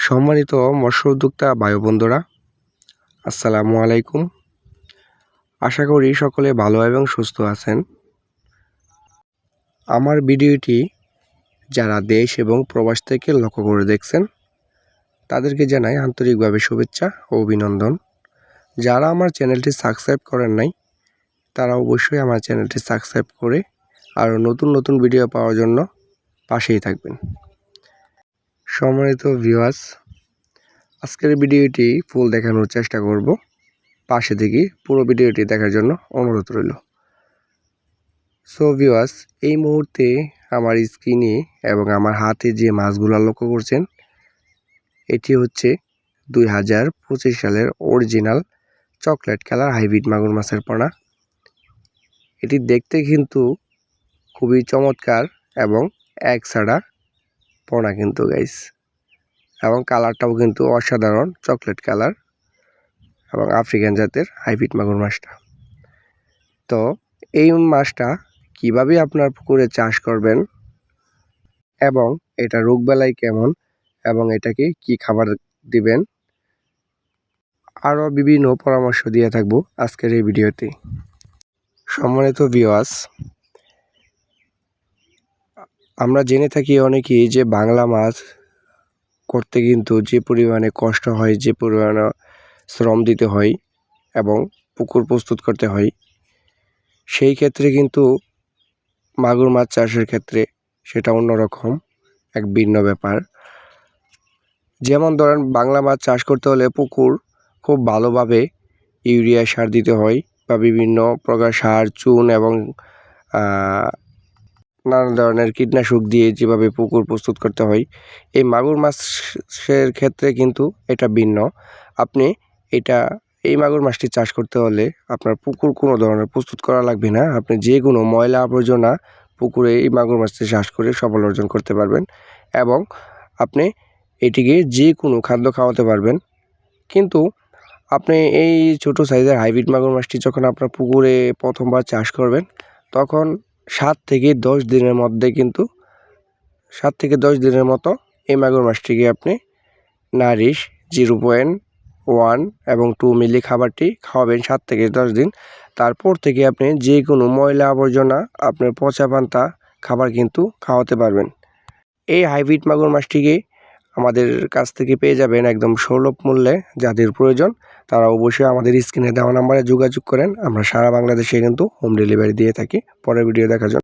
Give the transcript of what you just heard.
সম্মানিত মৎস্য উদ্যোক্তা ভাই বন্ধুরা, আসসালামু আলাইকুম। আশা করি সকলে ভালো এবং সুস্থ আছেন। আমার ভিডিওটি যারা দেশ এবং প্রবাস থেকে লক্ষ্য করে দেখছেন তাদেরকে জানাই আন্তরিকভাবে শুভেচ্ছা ও অভিনন্দন। যারা আমার চ্যানেলটি সাবস্ক্রাইব করেন নাই তারা অবশ্যই আমার চ্যানেলটি সাবস্ক্রাইব করে আরও নতুন নতুন ভিডিও পাওয়ার জন্য পাশেই থাকবেন। সম্মানিত ভিউয়ার্স, আজকের ভিডিওটি ফুল দেখানোর চেষ্টা করব। পাশে থেকে পুরো ভিডিওটি দেখার জন্য অনুরোধ রইল। সো ভিউয়ার্স, এই মুহূর্তে আমার স্ক্রিনে এবং আমার হাতে যে মাছগুলো লক্ষ্য করছেন এটি হচ্ছে 2025 সালের অরিজিনাল চকলেট কালার হাইব্রিড মাগুর মাছের পোনা। এটি দেখতে কিন্তু খুবই চমৎকার এবং একসাড়া পোনা কিন্তু গাইস, এবং কালারটাও কিন্তু অসাধারণ চকলেট কালার এবং আফ্রিকান জাতের হাইব্রিড মাগুর মাছটা। তো এই মাছটা কিভাবে আপনার পুকুরে চাষ করবেন এবং এটা রোগবালাই কেমন এবং এটাকে কি খাবার দিবেন, আরও বিভিন্ন পরামর্শ দিয়ে থাকবো আজকের এই ভিডিওতে। সম্মানিত ভিউয়ার্স, আমরা জেনে থাকি অনেকেই যে বাংলা মাছ করতে কিন্তু যে পরিমাণে কষ্ট হয়, যে পরিমাণে শ্রম দিতে হয় এবং পুকুর প্রস্তুত করতে হয়, সেই ক্ষেত্রে কিন্তু মাগুর মাছ চাষের ক্ষেত্রে সেটা অন্যরকম এক ভিন্ন ব্যাপার। যেমন ধরেন, বাংলা মাছ চাষ করতে হলে পুকুর খুব ভালোভাবে ইউরিয়া সার দিতে হয় বা বিভিন্ন প্রকার সার, চুন এবং নানা ধরনের কীটনাশক দিয়ে যেভাবে পুকুর প্রস্তুত করতে হয়, এই মাগুর মাছের ক্ষেত্রে কিন্তু এটা ভিন্ন। আপনি এই মাগুর মাছটি চাষ করতে হলে আপনার পুকুর কোনো ধরনের প্রস্তুত করা লাগবে না। আপনি যে কোনো ময়লা আবর্জনা পুকুরে এই মাগুর মাছটি চাষ করে সফল অর্জন করতে পারবেন এবং আপনি এটিকে যে কোনো খাদ্য খাওয়াতে পারবেন। কিন্তু আপনি এই ছোট সাইজের হাইব্রিড মাগুর মাছটি যখন আপনার পুকুরে প্রথমবার চাষ করবেন, তখন 7 থেকে 10 দিনের মধ্যে কিন্তু 7 থেকে 10 দিনের মতো এই মাগুর মাছটিকে আপনি নারিশ 0.1 এবং 2 মিলি খাবারটি খাওয়াবেন 7 থেকে 10 দিন। তারপর থেকে আপনি যে কোনো ময়লা আবর্জনা, আপনার পচা পান্তা খাবার কিন্তু খাওয়াতে পারবেন। এই হাইব্রিড মাগুর মাছটিকে আমাদের কাছ থেকে পেয়ে যাবেন একদম সুলভ মূল্যে। যাদের প্রয়োজন তারা অবশ্যই আমাদের স্ক্রিনে দেওয়া নাম্বারে যোগাযোগ করেন। আমরা সারা বাংলাদেশে কিন্তু হোম ডেলিভারি দিয়ে থাকি। পরের ভিডিও দেখার জন্য